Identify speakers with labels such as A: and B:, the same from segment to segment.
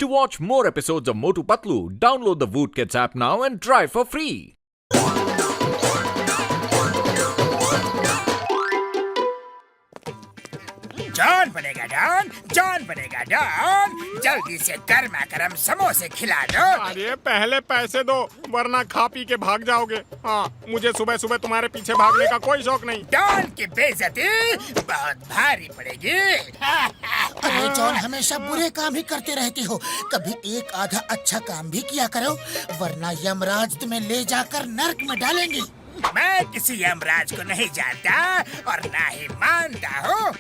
A: To watch more episodes of Motu Patlu, download the Voot Kids app now and try for free.
B: John बनेगा don, John बनेगा don. जल्दी से गर्मा गर्म समोसे खिला दो।
C: अरे पहले पैसे दो वरना खा पी के भाग जाओगे। हाँ, मुझे सुबह सुबह तुम्हारे पीछे भागने का कोई शौक नहीं।
B: डॉन की बेइज्जती बहुत भारी पड़ेगी।
D: अरे जॉन, हमेशा बुरे काम ही करते रहती हो, कभी एक आधा अच्छा काम भी किया करो, वरना यमराज तुम्हें ले जाकर नर्क में डालेंगे।
B: मैं किसी यमराज को नहीं जानता और ना ही मानता हूँ।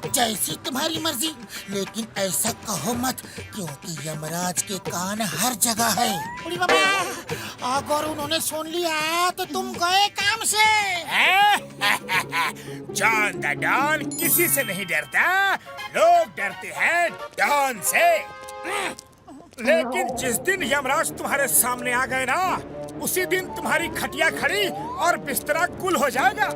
D: जैसी तुम्हारी मर्जी, लेकिन ऐसा कहो मत, क्योंकि यमराज के कान हर जगह है। उड़ी बाबा, अगर उन्होंने सुन लिया तो तुम गए काम से।
B: जॉन द डॉन किसी से नहीं डरता, लोग डरते हैं डॉन से। लेकिन जिस दिन यमराज तुम्हारे सामने आ गए ना, उसी दिन तुम्हारी खटिया खड़ी और बिस्तरा गुल हो जाएगा।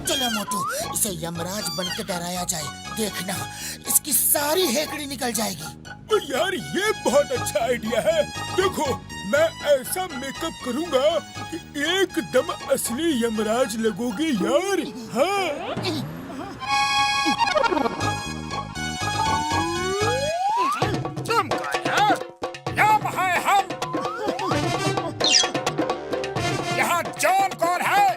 D: चलो मोटू, इसे यमराज बनकर डराया जाए, देखना इसकी सारी हेकड़ी निकल जाएगी।
E: यार ये बहुत अच्छा आइडिया है। देखो, मैं ऐसा मेकअप करूंगा कि एकदम असली यमराज लगोगे यार। हाँ।
B: तुम कौन हो? नाम है हम। यहाँ जॉन कौन है?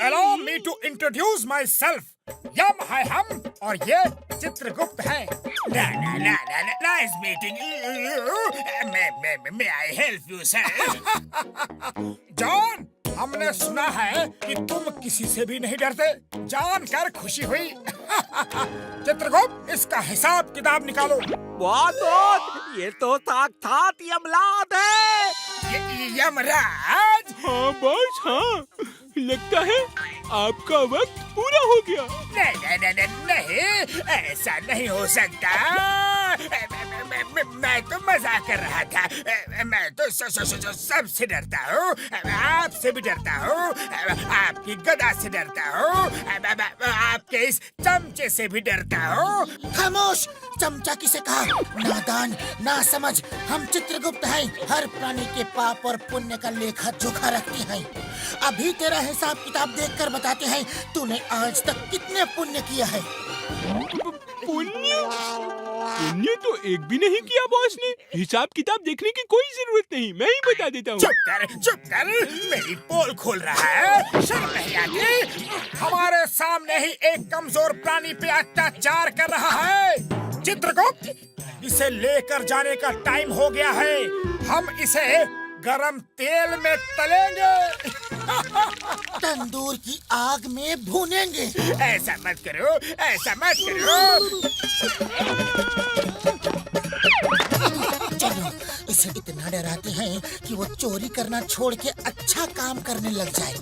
B: Allow me to introduce myself. यम है हम और ये चित्रगुप्त है। Nice meeting you. May I help you, sir? John, हमने सुना है कि तुम किसी से भी नहीं डरते, जानकर खुशी हुई। चित्रगुप्त, इसका हिसाब किताब निकालो।
F: बहुत, ये तो साक्षात यमराज है।
B: यमराज?
E: हाँ बॉस, हाँ, लगता है आपका वक्त पूरा हो गया।
B: नहीं, ऐसा नहीं हो सकता। मैं तो मजाक कर रहा था। मैं तो सबसे डरता हूँ, आपसे भी डरता हूँ, आपकी गदा से डरता हूँ, आपके इस चमचे से भी डरता हूँ।
D: खामोश, चमचा किसे कहा? नादान, ना समझ, हम चित्रगुप्त हैं, हर प्राणी के पाप और पुण्य का लेखा जोखा रखते हैं। अभी तेरा हिसाब किताब देखकर बताते हैं, तूने आज तक कितने पुण्य किया है।
E: पुण्य तो एक भी नहीं किया बॉस ने। हिसाब किताब देखने की कोई जरूरत नहीं, मैं ही बता देता हूँ।
B: चुप कर, मेरी पोल खोल रहा है। शर्म नहीं आती? हमारे सामने ही एक कमजोर प्राणी पे अत्याचार कर रहा है। चित्रगुप्त, इसे लेकर जाने का टाइम हो गया है। हम इसे गरम तेल में तलेंगे।
D: तंदूर की आग में भूनेंगे।
B: ऐसा मत करो, ऐसा मत करो।
D: चलो, इसे इतना डराते हैं कि वो चोरी करना छोड़ के अच्छा काम करने लग जाए।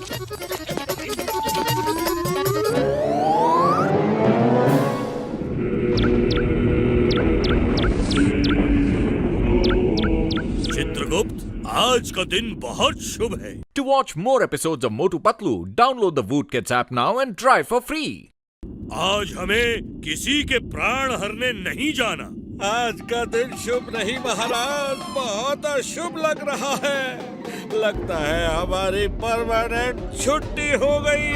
G: चित्रगुप्त, आज का दिन बहुत शुभ है।
A: To watch more episodes of Motu Patlu, download the Voot Kids app now and try for free.
G: आज हमें किसी के प्राण हरने नहीं जाना।
F: आज का दिन शुभ नहीं महाराज, बहुत अशुभ लग रहा है। लगता है हमारी परमानेंट छुट्टी हो गई।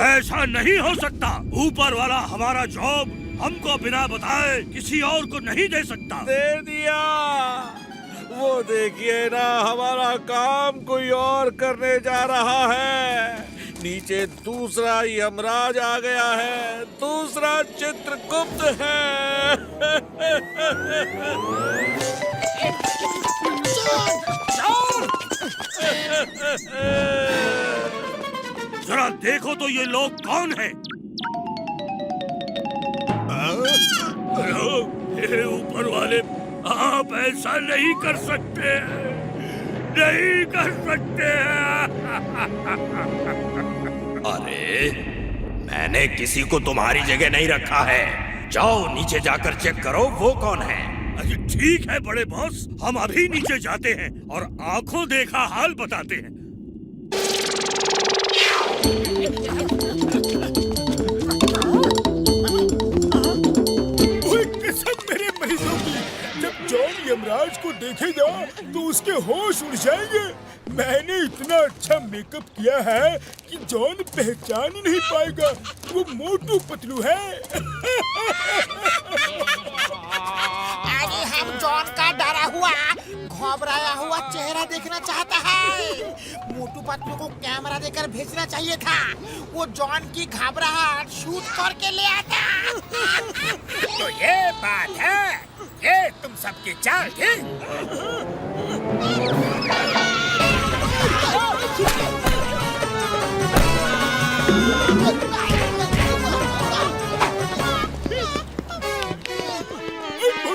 G: ऐसा नहीं हो सकता। ऊपर वाला हमारा जॉब हमको बिना बताए किसी और को नहीं दे सकता।
F: दे दिया। वो देखिए ना, हमारा काम कोई और करने जा रहा है। नीचे दूसरा यमराज आ गया है, दूसरा चित्रगुप्त है।
G: जरा देखो तो ये लोग कौन हैं? हे ऊपर वाले, आप ऐसा नहीं कर सकते, नहीं कर सकते।
H: अरे, मैंने किसी को तुम्हारी जगह नहीं रखा है। जाओ नीचे जाकर चेक करो वो कौन है।
G: अरे ठीक है बड़े बॉस, हम अभी नीचे जाते हैं और आंखों देखा हाल बताते हैं।
E: को देखेगा तो उसके होश उड़ जाएंगे। मैंने इतना अच्छा मेकअप किया है कि जॉन पहचान ही नहीं पाएगा वो मोटू पतलू है।
D: अरे हम जॉन का डरा हुआ, घबराया हुआ चेहरा देखना चाहता है। मोटू पतलू को कैमरा देकर भेजना चाहिए था। वो जॉन की घबराहट शूट करके ले आता।
B: तो ये बात है, ये तुम सबकी चाल थी।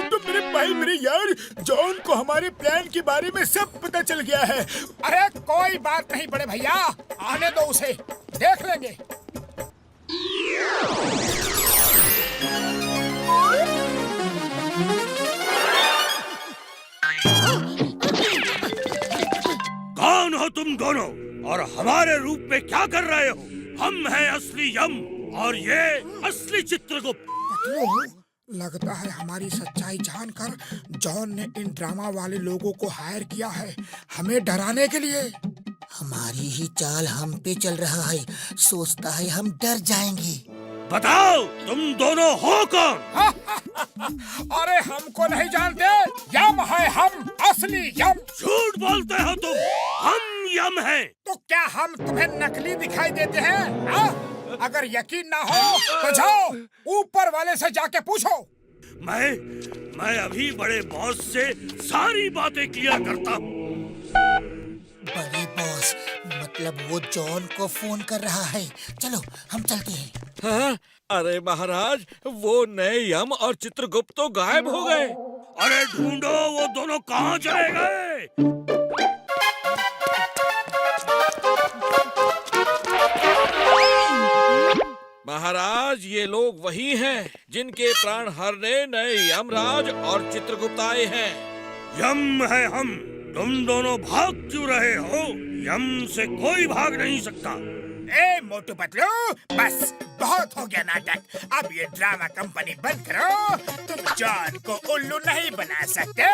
E: तो मेरे भाई मेरे यार, जॉन को हमारे प्लान के बारे में सब पता चल गया है।
B: अरे कोई बात नहीं बड़े भैया, आने दो उसे, देख लेंगे।
G: कौन हो तुम दोनों और हमारे रूप में क्या कर रहे हो? हम हैं असली यम और ये असली चित्रगुप्त।
B: लगता है हमारी सच्चाई जानकर जॉन ने इन ड्रामा वाले लोगों को हायर किया है हमें डराने के लिए।
D: हमारी ही चाल हम पे चल रहा है। सोचता है हम डर जाएंगे।
G: बताओ तुम दोनों हो कौन?
B: अरे हमको नहीं जानते, यम है हम, असली यम।
G: झूठ बोलते हो तुम, हम यम हैं।
B: तो क्या हम तुम्हें नकली दिखाई देते हैं? हाँ? अगर यकीन ना हो तो जाओ ऊपर वाले से जाके पूछो।
G: मैं अभी बड़े बॉस से सारी बातें क्लियर करता हूँ।
D: बड़े बॉस मतलब वो जॉन को फोन कर रहा है। चलो हम चलते हैं।
F: हाँ? अरे महाराज, वो नए यम और चित्रगुप्त तो गायब हो गए।
G: अरे ढूंढो वो दोनों कहाँ चले गए?
F: महाराज, ये लोग वही हैं जिनके प्राण हरने नए यमराज और चित्रगुप्त आए हैं।
G: यम है हम, तुम दोनों भाग क्यों रहे हो? यम से कोई भाग नहीं सकता।
B: ए मोटू पतलू, बस बहुत हो गया नाटक। अब ये ड्रामा कंपनी बंद करो। तुम जॉन को उल्लू नहीं बना सकते।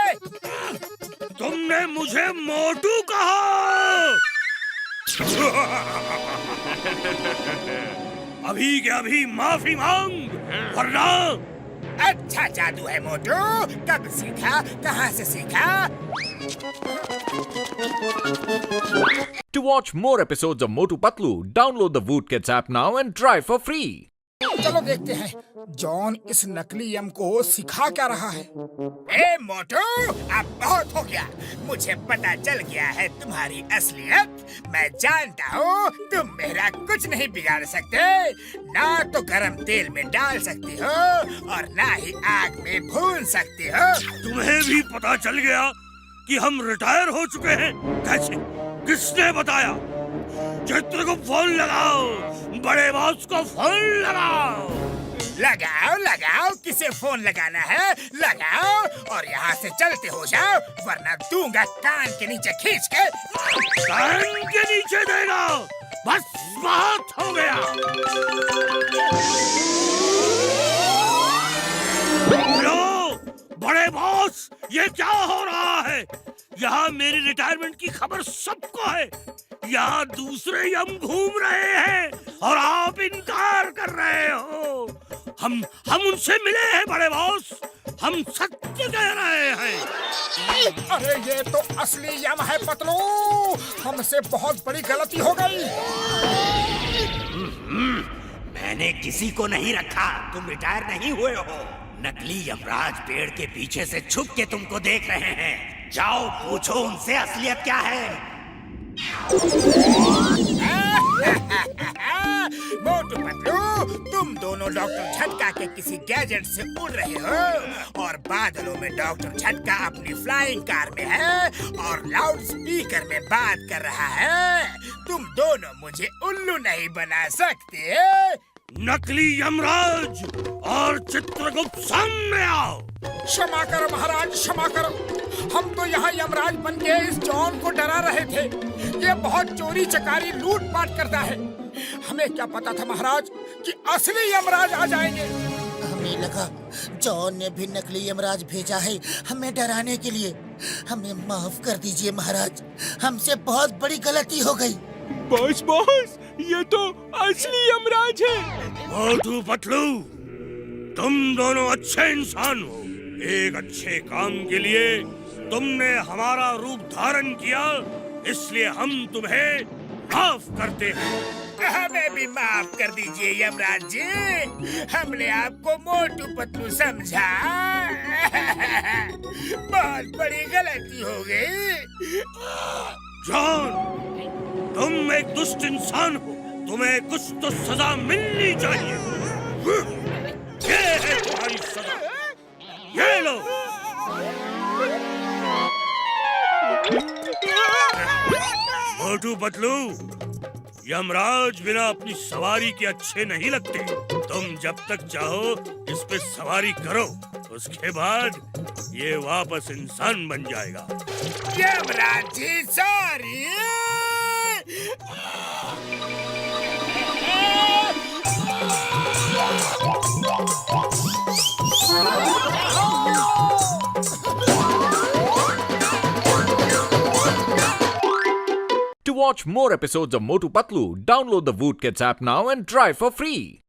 G: तुमने मुझे मोटू कहा। अभी के अभी माफी मांग, वरना।
B: अच्छा जादू है मोटू, कब सीखा, कहाँ से सीखा?
A: To watch more episodes of Motu Patlu, download the Voot Kids app now and try for free.
B: चलो देखते हैं जॉन इस नकली यम को सिखा क्या रहा है। ए मोटू, अब बहुत हो गया। मुझे पता चल गया है तुम्हारी असलियत। मैं जानता हूँ तुम मेरा कुछ नहीं बिगाड़ सकते। ना तो गरम तेल में डाल सकती हो और ना ही आग में भून सकती हो।
G: तुम्हें भी पता चल गया कि हम रिटायर हो चुके हैं? कैसे? किसने बताया? चित्रगुप्त फोन लगाओ, बड़े बॉस को फोन लगाओ।
B: लगाओ लगाओ, किसे फोन लगाना है लगाओ और यहाँ से चलते हो जाओ, वरना दूंगा कान के नीचे खींच के।
G: कान के नीचे देगा, बस बहुत हो गया। हेलो बड़े बॉस, ये क्या हो रहा है? यहाँ मेरी रिटायरमेंट की खबर सबको है। यहाँ दूसरे यम घूम रहे हैं और आप इनकार कर रहे हो। हम उनसे मिले हैं बड़े बॉस, हम सत्य कह रहे हैं।
B: अरे ये तो असली यम है पतलू, हमसे बहुत बड़ी गलती हो गई।
H: मैंने किसी को नहीं रखा, तुम रिटायर नहीं हुए हो। नकली यमराज पेड़ के पीछे से छुप के तुमको देख रहे हैं। जाओ पूछो उनसे असलियत क्या है।
B: मोटू पतलू, तुम दोनों डॉक्टर झटका के किसी गैजेट से उड़ रहे हो और बादलों में डॉक्टर झटका अपनी फ्लाइंग कार में है और लाउड स्पीकर में बात कर रहा है। तुम दोनों मुझे उल्लू नहीं बना सकते।
G: नकली यमराज और चित्रगुप्त सामने आओ।
B: क्षमा करो महाराज, क्षमा करो। हम तो यहाँ यमराज बन के इस जॉन को डरा रहे थे। ये बहुत चोरी चकारी लूट पाट करता है। हमें क्या पता था महाराज कि असली यमराज आ जाएंगे।
D: हमें लगा जॉन ने भी नकली यमराज भेजा है हमें डराने के लिए। हमें माफ कर दीजिए महाराज, हमसे बहुत बड़ी गलती हो गई।
E: बॉस बॉस, ये तो असली यमराज है।
G: मोटू पतलू, तुम दोनों अच्छे इंसान हो। एक अच्छे काम के लिए तुमने हमारा रूप धारण किया, इसलिए हम तुम्हें माफ करते हैं।
B: हमें भी माफ कर दीजिए यमराज जी, हमने आपको मोटू पतलू समझा। बहुत बड़ी गलती हो गई।
G: जॉन, तुम एक दुष्ट इंसान हो, तुम्हें कुछ तो सजा मिलनी चाहिए। ये है तुम्हारी सजा, ये लो। मोटू पतलू, यमराज बिना अपनी सवारी के अच्छे नहीं लगते। तुम जब तक चाहो इस पे सवारी करो, उसके बाद ये वापस इंसान बन जाएगा।
B: Yamraj ji sorry.
A: To watch more episodes of Motu Patlu, download the Voot Kids app now and try for free.